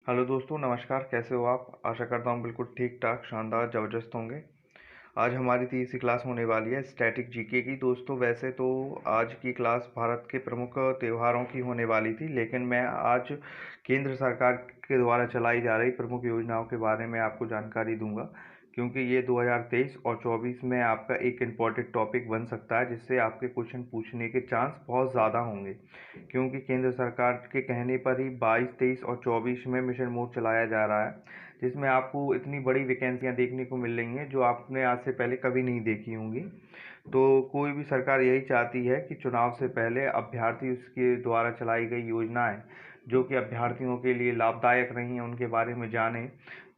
Hello दोस्तों, नमस्कार। कैसे हो आप? आशा करता हूँ बिल्कुल ठीक ठाक, शानदार, ज़बरदस्त होंगे। आज हमारी तीसरी क्लास होने वाली है स्टैटिक जीके की। दोस्तों, वैसे तो आज की क्लास भारत के प्रमुख त्योहारों की होने वाली थी, लेकिन मैं आज केंद्र सरकार के द्वारा चलाई जा रही प्रमुख योजनाओं के बारे में आपको जानकारी दूंगा, क्योंकि ये 2023 और 24 में आपका एक इम्पॉर्टेंट टॉपिक बन सकता है, जिससे आपके क्वेश्चन पूछने के चांस बहुत ज़्यादा होंगे। क्योंकि केंद्र सरकार के कहने पर ही 22, 23 और 24 में मिशन मोड चलाया जा रहा है, जिसमें आपको इतनी बड़ी वैकेंसियां देखने को मिल रही हैं जो आपने आज से पहले कभी नहीं देखी होंगी। तो कोई भी सरकार यही चाहती है कि चुनाव से पहले अभ्यर्थी उसके द्वारा चलाई गई योजनाएं जो कि अभ्यर्थियों के लिए लाभदायक रही हैं उनके बारे में जानें।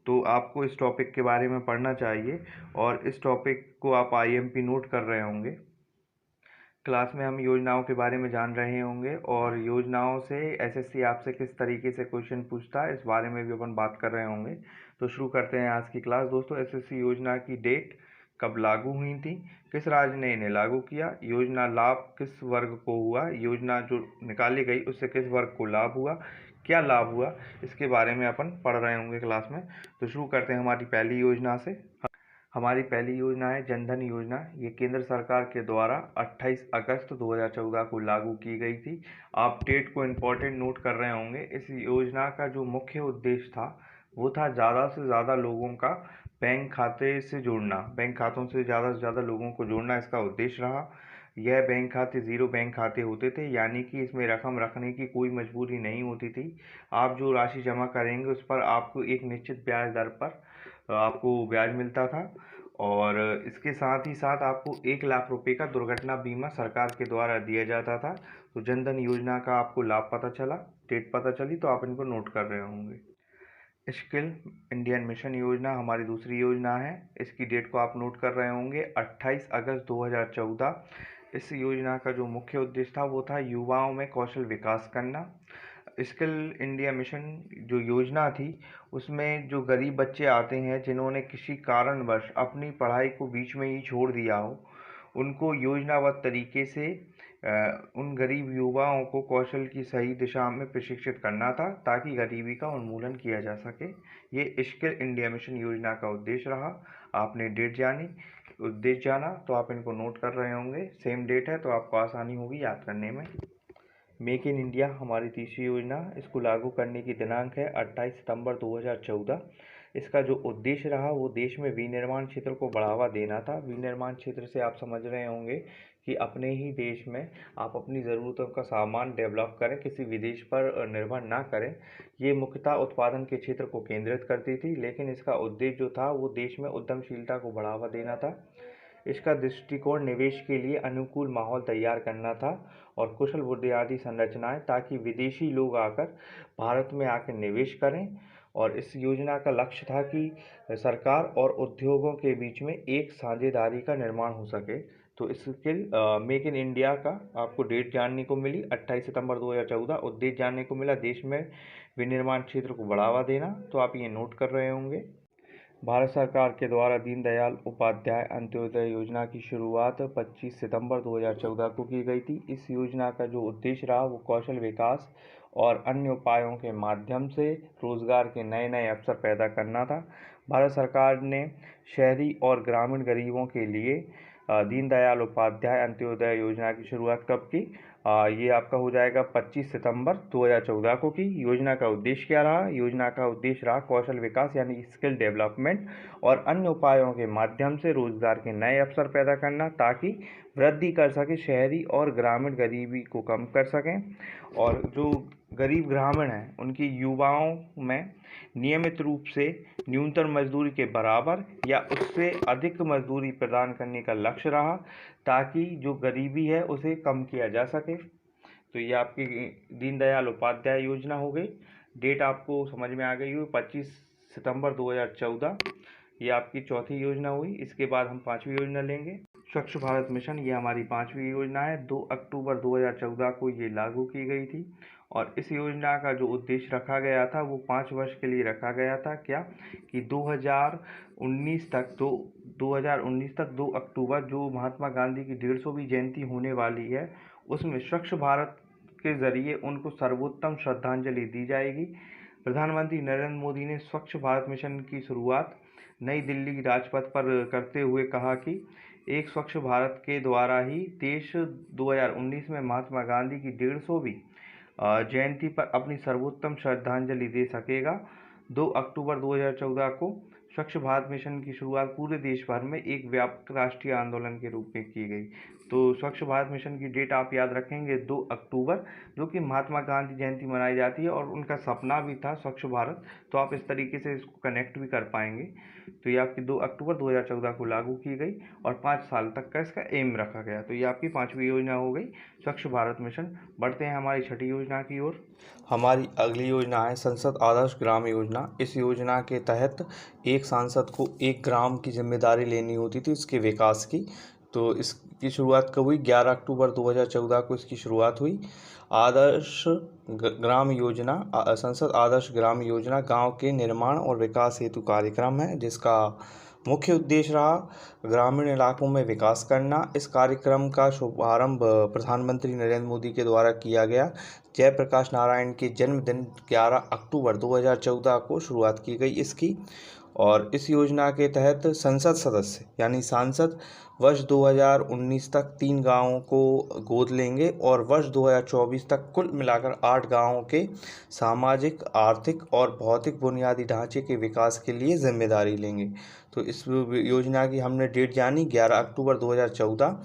तो आपको इस टॉपिक के बारे में पढ़ना चाहिए, और इस टॉपिक को आप आईएमपी नोट कर रहे होंगे। क्लास में हम योजनाओं के बारे में जान रहे होंगे, और योजनाओं से एसएससी आपसे किस तरीके से क्वेश्चन पूछता है इस बारे में भी अपन बात कर रहे होंगे। तो शुरू करते हैं आज की क्लास। दोस्तों, एसएससी योजना की डेट, कब लागू हुई थी, किस राज्य ने इन्हें लागू किया, योजना लाभ किस वर्ग को हुआ, योजना जो निकाली गई उससे किस वर्ग को लाभ हुआ, क्या लाभ हुआ, इसके बारे में अपन पढ़ रहे होंगे क्लास में। तो शुरू करते हैं हमारी पहली योजना से। हमारी पहली योजना है जनधन योजना। ये केंद्र सरकार के द्वारा 28 अगस्त 2014 को लागू की गई थी। आप डेट को इम्पोर्टेंट नोट कर रहे होंगे। इस योजना का जो मुख्य उद्देश्य था वो था ज़्यादा से ज़्यादा लोगों का बैंक खाते से जोड़ना, बैंक खातों से ज़्यादा लोगों को जोड़ना इसका उद्देश्य रहा। यह बैंक खाते ज़ीरो बैंक खाते होते थे, यानी कि इसमें रकम रखने की कोई मजबूरी नहीं होती थी। आप जो राशि जमा करेंगे उस पर आपको एक निश्चित ब्याज दर पर आपको ब्याज मिलता था, और इसके साथ ही साथ आपको 1 लाख रुपए का दुर्घटना बीमा सरकार के द्वारा दिया जाता था। तो जनधन योजना का आपको लाभ पता चला, डेट पता चली, तो आप इनको नोट कर रहे होंगे। स्किल इंडियन मिशन योजना हमारी दूसरी योजना है। इसकी डेट को आप नोट कर रहे होंगे, 28 अगस्त 2014। इस योजना का जो मुख्य उद्देश्य था वो था युवाओं में कौशल विकास करना। स्किल इंडिया मिशन जो योजना थी उसमें जो गरीब बच्चे आते हैं जिन्होंने किसी कारणवश अपनी पढ़ाई को बीच में ही छोड़ दिया हो, उनको योजनाबद्ध तरीके से उन गरीब युवाओं को कौशल की सही दिशा में प्रशिक्षित करना था, ताकि गरीबी का उन्मूलन किया जा सके। ये स्किल इंडिया मिशन योजना का उद्देश्य रहा। आपने डेट जानी, उद्देश्य जाना, तो आप इनको नोट कर रहे होंगे। सेम डेट है तो आपको आसानी होगी याद करने में। मेक इन इंडिया हमारी तीसरी योजना। इसको लागू करने की दिनांक है 28 सितंबर 2014। इसका जो उद्देश्य रहा वो देश में विनिर्माण क्षेत्र को बढ़ावा देना था। विनिर्माण क्षेत्र से आप समझ रहे होंगे कि अपने ही देश में आप अपनी ज़रूरतों का सामान डेवलप करें, किसी विदेश पर निर्भर ना करें। ये मुख्यतः उत्पादन के क्षेत्र को केंद्रित करती थी, लेकिन इसका उद्देश्य जो था वो देश में उद्यमशीलता को बढ़ावा देना था। इसका दृष्टिकोण निवेश के लिए अनुकूल माहौल तैयार करना था, और कुशल बुनियादी संरचनाएं, ताकि विदेशी लोग आकर भारत में आकर निवेश करें। और इस योजना का लक्ष्य था कि सरकार और उद्योगों के बीच में एक साझेदारी का निर्माण हो सके। तो इसके मेक इन इंडिया का आपको डेट जानने को मिली 28 सितंबर 2014। उद्देश्य जानने को मिला देश में विनिर्माण क्षेत्र को बढ़ावा देना, तो आप ये नोट कर रहे होंगे। भारत सरकार के द्वारा दीनदयाल उपाध्याय अंत्योदय योजना की शुरुआत 25 सितंबर 2014 को की गई थी। इस योजना का जो उद्देश्य रहा वो कौशल विकास और अन्य उपायों के माध्यम से रोजगार के नए नए अवसर पैदा करना था। भारत सरकार ने शहरी और ग्रामीण गरीबों के लिए दीनदयाल उपाध्याय अंत्योदय योजना की शुरुआत कब की? ये आपका हो जाएगा 25 सितंबर 2014 को की। योजना का उद्देश्य क्या रहा? योजना का उद्देश्य रहा कौशल विकास यानी स्किल डेवलपमेंट और अन्य उपायों के माध्यम से रोजगार के नए अवसर पैदा करना, ताकि वृद्धि कर सके, शहरी और ग्रामीण गरीबी को कम कर सकें, और जो गरीब ग्रामीण हैं उनकी युवाओं में नियमित रूप से न्यूनतम मजदूरी के बराबर या उससे अधिक मजदूरी प्रदान करने का लक्ष्य रहा, ताकि जो गरीबी है उसे कम किया जा सके। तो ये आपकी दीनदयाल उपाध्याय योजना हो गई। डेट आपको समझ में आ गई हो, 25 सितंबर 2014। ये आपकी चौथी योजना हुई। इसके बाद हम पांचवी योजना लेंगे, स्वच्छ भारत मिशन। ये हमारी पांचवी योजना है। 2 अक्टूबर 2014 को ये लागू की गई थी, और इस योजना का जो उद्देश्य रखा गया था वो 5 वर्ष के लिए रखा गया था। क्या कि 2019 तक 2 अक्टूबर जो महात्मा गांधी की 150वीं जयंती होने वाली है, उसमें स्वच्छ भारत के जरिए उनको सर्वोत्तम श्रद्धांजलि दी जाएगी। प्रधानमंत्री नरेंद्र मोदी ने स्वच्छ भारत मिशन की शुरुआत नई दिल्ली की राजपथ पर करते हुए कहा कि एक स्वच्छ भारत के द्वारा ही देश 2019 में महात्मा गांधी की 150वीं जयंती पर अपनी सर्वोत्तम श्रद्धांजलि दे सकेगा। 2 अक्टूबर 2014 को स्वच्छ भारत मिशन की शुरुआत पूरे देश भर में एक व्यापक राष्ट्रीय आंदोलन के रूप में की गई। तो स्वच्छ भारत मिशन की डेट आप याद रखेंगे 2 अक्टूबर, जो कि महात्मा गांधी जयंती मनाई जाती है और उनका सपना भी था स्वच्छ भारत। तो आप इस तरीके से इसको कनेक्ट भी कर पाएंगे। तो ये आपकी 2 अक्टूबर 2014 को लागू की गई और 5 साल तक का इसका एम रखा गया। तो ये आपकी 5वीं योजना हो गई स्वच्छ भारत मिशन। बढ़ते हैं हमारी 6ठी योजना की ओर। हमारी अगली योजना है संसद आदर्श ग्राम योजना। इस योजना के तहत एक सांसद को एक ग्राम की जिम्मेदारी लेनी होती थी इसके विकास की। तो इसकी शुरुआत कब हुई? 11 अक्टूबर 2014 को इसकी शुरुआत हुई। आदर्श ग्राम योजना संसद आदर्श ग्राम योजना गांव के निर्माण और विकास हेतु कार्यक्रम है, जिसका मुख्य उद्देश्य रहा ग्रामीण इलाकों में विकास करना। इस कार्यक्रम का शुभारंभ प्रधानमंत्री नरेंद्र मोदी के द्वारा किया गया। जयप्रकाश नारायण के जन्मदिन 11 अक्टूबर 2014 को शुरुआत की गई इसकी। और इस योजना के तहत संसद सदस्य यानी सांसद वर्ष 2019 तक 3 गांवों को गोद लेंगे और वर्ष 2024 तक कुल मिलाकर 8 गांवों के सामाजिक, आर्थिक और भौतिक बुनियादी ढांचे के विकास के लिए जिम्मेदारी लेंगे। तो इस योजना की हमने डेट जानी 11 अक्टूबर 2014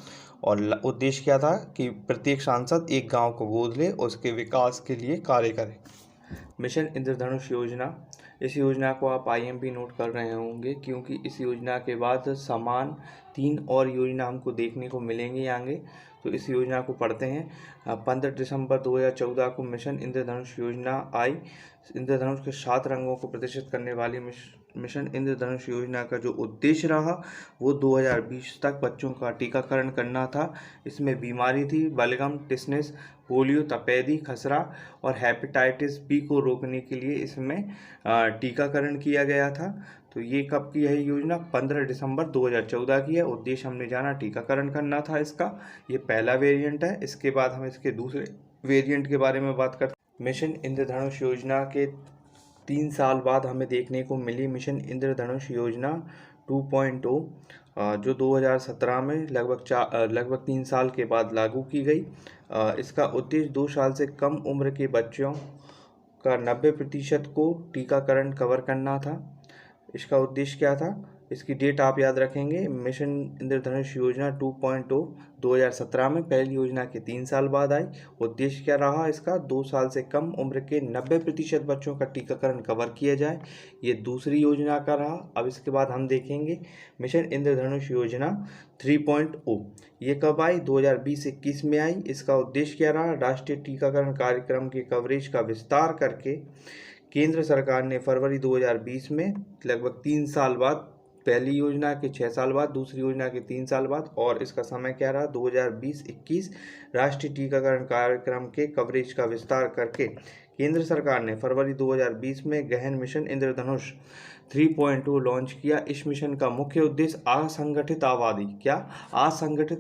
और उद्देश्य क्या था कि प्रत्येक सांसद एक गांव को गोद ले और उसके विकास के लिए कार्य करे। मिशन इंद्रधनुष योजना, इस योजना को आप IMP नोट कर रहे होंगे क्योंकि इस योजना के बाद समान 3 और योजना हमको देखने को मिलेंगी आगे। तो इस योजना को पढ़ते हैं। 15 दिसंबर 2014 को मिशन इंद्रधनुष योजना आई। इंद्रधनुष के 7 रंगों को प्रदर्शित करने वाली मिशन इंद्रधनुष योजना का जो उद्देश्य रहा वो 2020 तक बच्चों का टीकाकरण करना था। इसमें बीमारी थी बलगम, टिसनेस, पोलियो, तपेदी, खसरा और हेपेटाइटिस बी को रोकने के लिए इसमें टीकाकरण किया गया था। तो ये कब की है योजना? 15 दिसंबर 2014 की है। उद्देश्य हमने जाना टीकाकरण करना था इसका। ये पहला वेरिएंट है। इसके बाद हम इसके दूसरे वेरिएंट के बारे में बात करते हैं। मिशन इंद्रधनुष योजना के 3 साल बाद हमें देखने को मिली मिशन इंद्रधनुष योजना 2.0, जो 2017 में लगभग 3 साल के बाद लागू की गई। इसका उद्देश्य 2 साल से कम उम्र के बच्चों का 90% को टीकाकरण कवर करना था। इसका उद्देश्य क्या था? इसकी डेट आप याद रखेंगे। मिशन इंद्रधनुष योजना 2.0 2017 में पहली योजना के 3 साल बाद आई। उद्देश्य क्या रहा इसका? 2 साल से कम उम्र के 90% बच्चों का टीकाकरण कवर किया जाए। ये दूसरी योजना का रहा। अब इसके बाद हम देखेंगे मिशन इंद्रधनुष योजना 3.0। ये कब आई? 2020-21 में आई। इसका उद्देश्य क्या रहा? राष्ट्रीय टीकाकरण कार्यक्रम के कवरेज का विस्तार करके केंद्र सरकार ने फरवरी 2020 में लगभग 3 साल बाद, पहली योजना के 6 साल बाद, दूसरी योजना के 3 साल बाद, और इसका समय क्या रहा? 2020-21 राष्ट्रीय टीकाकरण कार्यक्रम के कवरेज का विस्तार करके केंद्र सरकार ने फरवरी 2020 में गहन मिशन इंद्रधनुष 3.0 लॉन्च किया। इस मिशन का मुख्य उद्देश्य असंगठित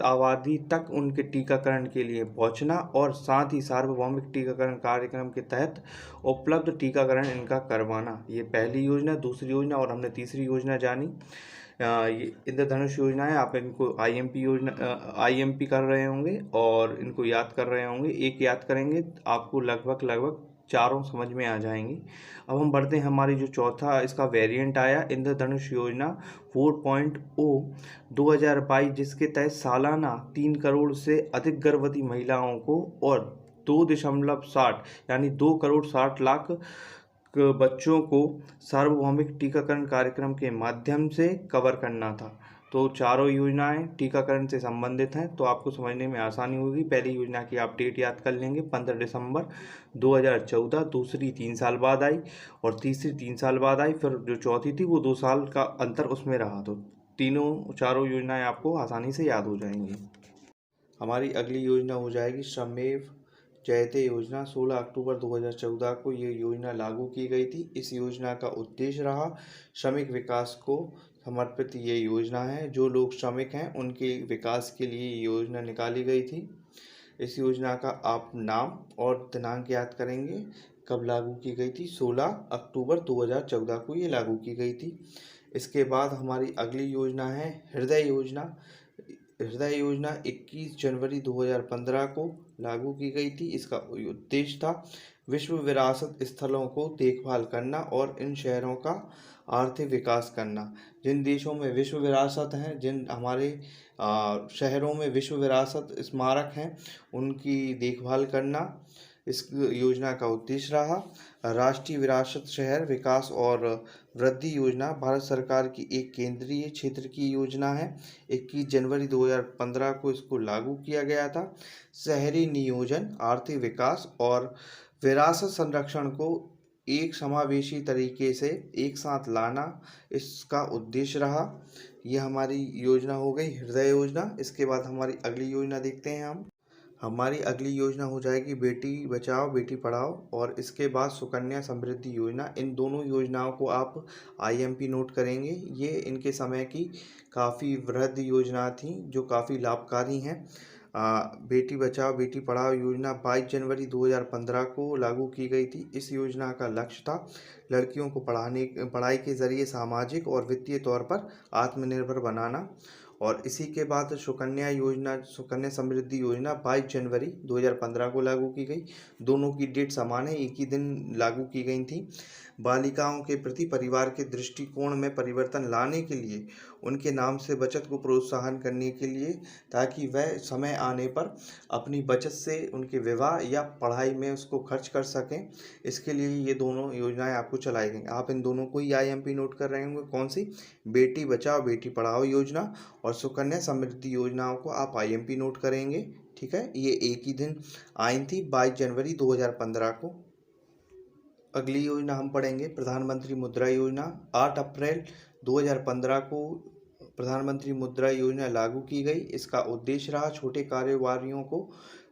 आबादी तक उनके टीकाकरण के लिए पहुंचना और साथ ही सार्वभौमिक टीकाकरण कार्यक्रम के तहत उपलब्ध टीकाकरण इनका करवाना। ये पहली योजना, दूसरी योजना और हमने तीसरी योजना जानी। ये इंद्रधनुष योजना है। आप इनको IMP कर रहे होंगे और इनको याद कर रहे होंगे। एक याद करेंगे आपको लगभग चारों समझ में आ जाएंगी। अब हम बढ़ते हैं हमारी जो चौथा इसका वेरिएंट आया इंद्रधनुष योजना 4.0 2022, जिसके तहत सालाना 3 करोड़ से अधिक गर्भवती महिलाओं को और 2.60 यानी 2,60,00,000 बच्चों को सार्वभौमिक टीकाकरण कार्यक्रम के माध्यम से कवर करना था। तो चारों योजनाएं टीकाकरण से संबंधित हैं, तो आपको समझने में आसानी होगी। पहली योजना की आप डेट याद कर लेंगे 15 दिसंबर 2014, दूसरी 3 साल बाद आई और तीसरी 3 साल बाद आई। फिर जो चौथी थी वो 2 साल का अंतर उसमें रहा। तो चारों योजनाएं आपको आसानी से याद हो जाएंगी। हमारी अगली योजना हो जाएगी श्रमेव जयते योजना। 16 अक्टूबर 2014 को ये योजना लागू की गई थी। इस योजना का उद्देश्य रहा श्रमिक विकास को समर्पित ये योजना है। जो लोग श्रमिक हैं उनके विकास के लिए ये योजना निकाली गई थी। इस योजना का आप नाम और दिनांक याद करेंगे कब लागू की गई थी? 16 अक्टूबर 2014 को ये लागू की गई थी। इसके बाद हमारी अगली योजना है हृदय योजना। हृदय योजना 21 जनवरी 2015 को लागू की गई थी। इसका उद्देश्य था विश्व विरासत स्थलों को देखभाल करना और इन शहरों का आर्थिक विकास करना। जिन देशों में विश्व विरासत हैं, जिन हमारे शहरों में विश्व विरासत स्मारक हैं, उनकी देखभाल करना इस योजना का उद्देश्य रहा। राष्ट्रीय विरासत शहर विकास और वृद्धि योजना भारत सरकार की एक केंद्रीय क्षेत्र की योजना है। 21 जनवरी 2015 को इसको लागू किया गया था। शहरी नियोजन, आर्थिक विकास और विरासत संरक्षण को एक समावेशी तरीके से एक साथ लाना इसका उद्देश्य रहा। यह हमारी योजना हो गई हृदय योजना। इसके बाद हमारी अगली योजना देखते हैं हम। हमारी अगली योजना हो जाएगी बेटी बचाओ बेटी पढ़ाओ और इसके बाद सुकन्या समृद्धि योजना। इन दोनों योजनाओं को आप IMP नोट करेंगे। ये इनके समय की काफ़ी वृहद योजना थी जो काफ़ी लाभकारी हैं। बेटी बचाओ बेटी पढ़ाओ योजना 22 जनवरी 2015 को लागू की गई थी। इस योजना का लक्ष्य था लड़कियों को पढ़ाई के ज़रिए सामाजिक और वित्तीय तौर पर आत्मनिर्भर बनाना। और इसी के बाद सुकन्या समृद्धि योजना 22 जनवरी 2015 को लागू की गई। दोनों की डेट समान है, एक ही दिन लागू की गई थी। बालिकाओं के प्रति परिवार के दृष्टिकोण में परिवर्तन लाने के लिए, उनके नाम से बचत को प्रोत्साहन करने के लिए, ताकि वह समय आने पर अपनी बचत से उनके विवाह या पढ़ाई में उसको खर्च कर सकें, इसके लिए ये दोनों योजनाएं आपको चलाई गई। आप इन दोनों को ही IMP नोट कर रहे होंगे। कौन सी? बेटी बचाओ बेटी पढ़ाओ योजना और सुकन्या समृद्धि योजनाओं को आप IMP नोट करेंगे। ठीक है, ये एक ही दिन आई थी 22 जनवरी 2015 को। अगली योजना हम पढ़ेंगे प्रधानमंत्री मुद्रा योजना। 8 अप्रैल 2015 को प्रधानमंत्री मुद्रा योजना लागू की गई। इसका उद्देश्य रहा छोटे कारोबारियों को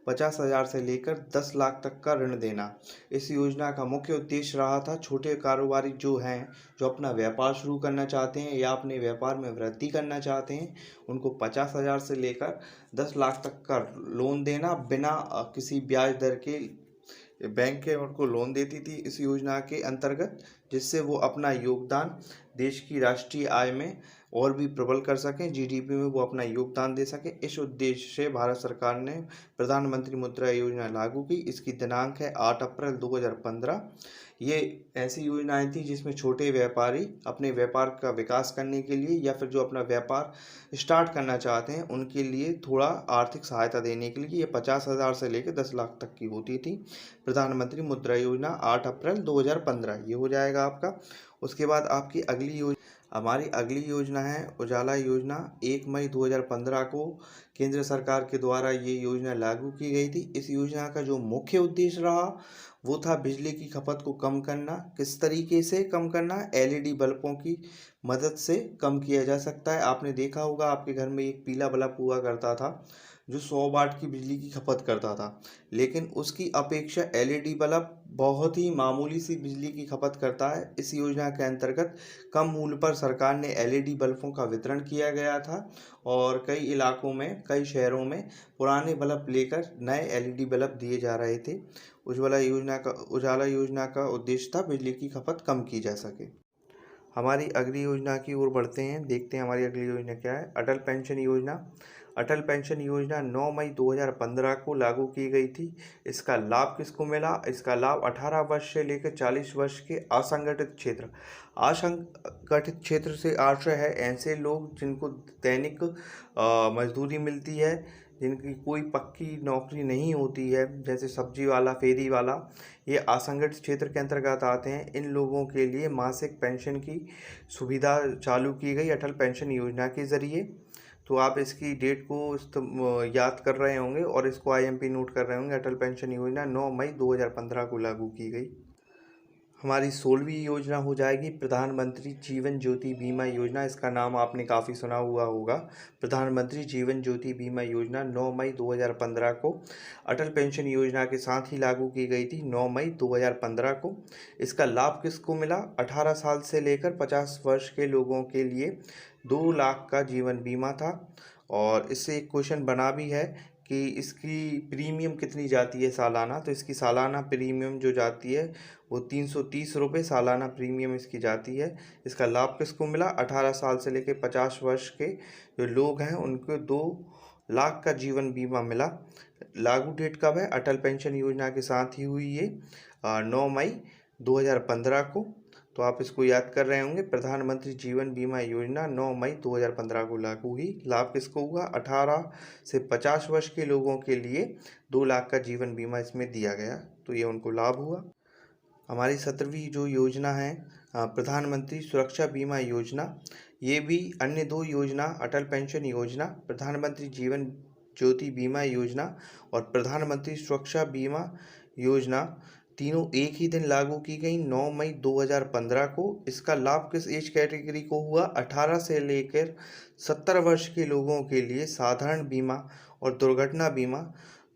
50,000 से लेकर 10 लाख तक का ऋण देना। इस योजना का मुख्य उद्देश्य रहा था छोटे कारोबारी जो हैं, जो अपना व्यापार शुरू करना चाहते हैं या अपने व्यापार में वृद्धि करना चाहते हैं, उनको 50,000 से लेकर 10 लाख तक का लोन देना बिना किसी ब्याज दर के। बैंक के उनको लोन देती थी इस योजना के अंतर्गत, जिससे वो अपना योगदान देश की राष्ट्रीय आय में और भी प्रबल कर सकें, GDP में वो अपना योगदान दे सकें। इस उद्देश्य से भारत सरकार ने प्रधानमंत्री मुद्रा योजना लागू की। इसकी दिनांक है 8 अप्रैल 2015। ये ऐसी योजनाएं थी जिसमें छोटे व्यापारी अपने व्यापार का विकास करने के लिए या फिर जो अपना व्यापार स्टार्ट करना चाहते हैं उनके लिए थोड़ा आर्थिक सहायता देने के लिए ये 50,000 से लेकर 10 लाख तक की होती थी। प्रधानमंत्री मुद्रा योजना 8 अप्रैल 2015 ये हो जाएगा आपका। उसके बाद आपकी हमारी अगली योजना है उजाला योजना। 1 मई 2015 को केंद्र सरकार के द्वारा ये योजना लागू की गई थी। इस योजना का जो मुख्य उद्देश्य रहा वो था बिजली की खपत को कम करना। किस तरीके से कम करना? LED बल्बों की मदद से कम किया जा सकता है। आपने देखा होगा आपके घर में एक पीला बल्ब हुआ करता था जो 100 वाट की बिजली की खपत करता था, लेकिन उसकी अपेक्षा LED बल्ब बहुत ही मामूली सी बिजली की खपत करता है। इस योजना के अंतर्गत कम मूल्य पर सरकार ने LED बल्बों का वितरण किया गया था और कई इलाकों में, कई शहरों में पुराने बल्ब लेकर नए LED बल्ब दिए जा रहे थे। उजाला योजना का उद्देश्य था बिजली की खपत कम की जा सके। हमारी अगली योजना की ओर बढ़ते हैं, देखते हैं हमारी अगली योजना क्या है। अटल पेंशन योजना। अटल पेंशन योजना 9 मई 2015 को लागू की गई थी। इसका लाभ किसको मिला? इसका लाभ 18 वर्ष से लेकर 40 वर्ष के असंगठित क्षेत्र से आशय है ऐसे लोग जिनको दैनिक मजदूरी मिलती है, जिनकी कोई पक्की नौकरी नहीं होती है, जैसे सब्जी वाला, फेरी वाला, ये असंगठित क्षेत्र के अंतर्गत आते हैं। इन लोगों के लिए मासिक पेंशन की सुविधा चालू की गई अटल पेंशन योजना के ज़रिए। तो आप इसकी डेट को याद कर रहे होंगे और इसको IMP नोट कर रहे होंगे। अटल पेंशन योजना 9 मई 2015 को लागू की गई। हमारी 16वीं योजना हो जाएगी प्रधानमंत्री जीवन ज्योति बीमा योजना। इसका नाम आपने काफ़ी सुना हुआ होगा। प्रधानमंत्री जीवन ज्योति बीमा योजना 9 मई 2015 को अटल पेंशन योजना के साथ ही लागू की गई थी, 9 मई 2015 को। इसका लाभ किसको मिला? 18 साल से लेकर 50 वर्ष के लोगों के लिए 2 लाख का जीवन बीमा था। और इससे एक क्वेश्चन बना भी है कि कि इसकी प्रीमियम कितनी जाती है सालाना। तो इसकी सालाना प्रीमियम जो जाती है वो 330 रुपये सालाना प्रीमियम इसकी जाती है। इसका लाभ किसको मिला? 18 साल से लेकर 50 वर्ष के जो लोग हैं उनको 2 लाख का जीवन बीमा मिला। लागू डेट कब है? अटल पेंशन योजना के साथ ही हुई ये 9 मई 2015 को। तो आप इसको याद कर रहे होंगे, प्रधानमंत्री जीवन बीमा योजना 9 मई 2015 को लागू हुई। लाभ किसको हुआ? 18 से 50 वर्ष के लोगों के लिए 2 लाख का जीवन बीमा इसमें दिया गया, तो ये उनको लाभ हुआ। हमारी 17वीं जो योजना है प्रधानमंत्री सुरक्षा बीमा योजना, ये भी अन्य 2 योजना अटल पेंशन योजना, प्रधानमंत्री जीवन ज्योति बीमा योजना और प्रधानमंत्री सुरक्षा बीमा योजना तीनों एक ही दिन लागू की गई 9 मई 2015 को। इसका लाभ किस एज कैटेगरी को हुआ? 18 से लेकर 70 वर्ष के लोगों के लिए साधारण बीमा और दुर्घटना बीमा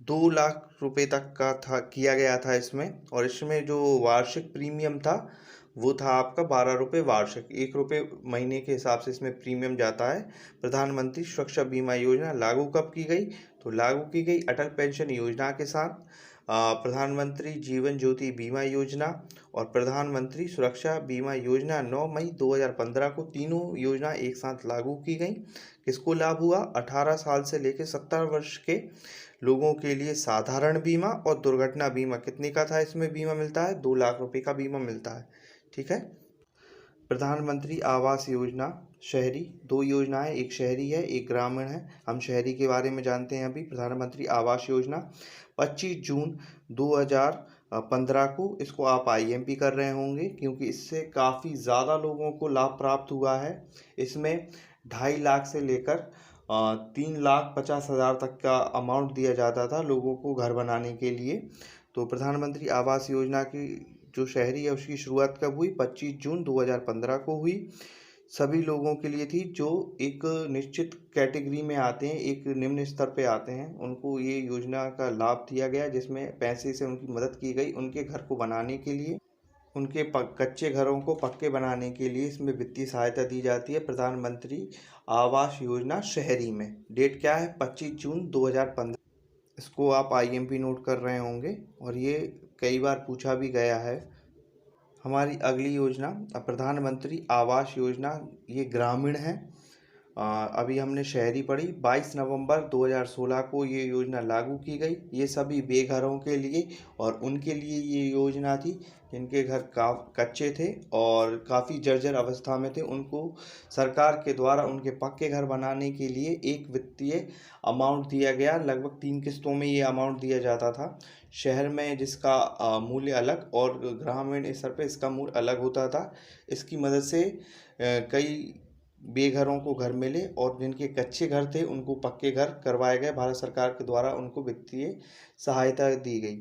2 लाख रुपए तक का था, किया गया था इसमें। और इसमें जो वार्षिक प्रीमियम था वो था आपका 12 रुपये वार्षिक, 1 रुपये महीने के हिसाब से इसमें प्रीमियम जाता है। प्रधानमंत्री सुरक्षा बीमा योजना लागू कब की गई? तो लागू की गई अटल पेंशन योजना के साथ। प्रधानमंत्री जीवन ज्योति बीमा योजना और प्रधानमंत्री सुरक्षा बीमा योजना 9 मई 2015 को तीनों योजना एक साथ लागू की गई। किसको लाभ हुआ? 18 साल से लेकर 70 वर्ष के लोगों के लिए साधारण बीमा और दुर्घटना बीमा। कितने का था इसमें बीमा मिलता है? 2 लाख रुपए का बीमा मिलता है। ठीक है। प्रधानमंत्री आवास योजना शहरी, 2 योजनाएं, एक शहरी है एक ग्रामीण है। हम शहरी के बारे में जानते हैं अभी। प्रधानमंत्री आवास योजना 25 जून 2015 को, इसको आप IMP कर रहे होंगे क्योंकि इससे काफ़ी ज़्यादा लोगों को लाभ प्राप्त हुआ है। इसमें 2.5 लाख से लेकर 3,50,000 तक का अमाउंट दिया जाता था लोगों को घर बनाने के लिए। तो प्रधानमंत्री आवास योजना की जो शहरी है उसकी शुरुआत कब हुई? 25 जून 2015 को हुई। सभी लोगों के लिए थी जो एक निश्चित कैटेगरी में आते हैं, एक निम्न स्तर पे आते हैं, उनको ये योजना का लाभ दिया गया, जिसमें पैसे से उनकी मदद की गई उनके घर को बनाने के लिए, उनके कच्चे घरों को पक्के बनाने के लिए इसमें वित्तीय सहायता दी जाती है। प्रधानमंत्री आवास योजना शहरी में डेट क्या है? 25 जून 2015। इसको आप IMP नोट कर रहे होंगे और ये कई बार पूछा भी गया है। हमारी अगली योजना प्रधानमंत्री आवास योजना, ये ग्रामीण है। अभी हमने शहरी पढ़ी। 22 नवंबर 2016 को ये योजना लागू की गई। ये सभी बेघरों के लिए और उनके लिए ये योजना थी जिनके घर कच्चे थे और काफ़ी जर्जर अवस्था में थे। उनको सरकार के द्वारा उनके पक्के घर बनाने के लिए एक वित्तीय अमाउंट दिया गया। लगभग 3 किस्तों में ये अमाउंट दिया जाता था। शहर में जिसका मूल्य अलग और ग्रामीण स्तर पे इसका मूल्य अलग होता था। इसकी मदद से कई बेघरों को घर मिले और जिनके कच्चे घर थे उनको पक्के घर करवाए गए। भारत सरकार के द्वारा उनको वित्तीय सहायता दी गई।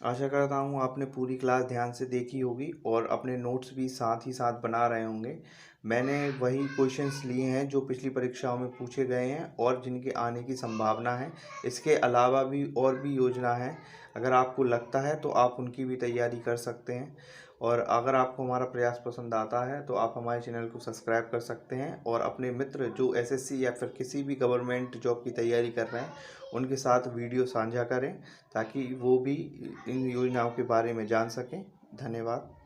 आशा करता हूँ आपने पूरी क्लास ध्यान से देखी होगी और अपने नोट्स भी साथ ही साथ बना रहे होंगे। मैंने वही क्वेश्चंस लिए हैं जो पिछली परीक्षाओं में पूछे गए हैं और जिनके आने की संभावना है। इसके अलावा भी और भी योजना है, अगर आपको लगता है तो आप उनकी भी तैयारी कर सकते हैं। और अगर आपको हमारा प्रयास पसंद आता है तो आप हमारे चैनल को सब्सक्राइब कर सकते हैं और अपने मित्र जो SSC या फिर किसी भी गवर्नमेंट जॉब की तैयारी कर रहे हैं उनके साथ वीडियो साझा करें ताकि वो भी इन योजनाओं के बारे में जान सकें। धन्यवाद।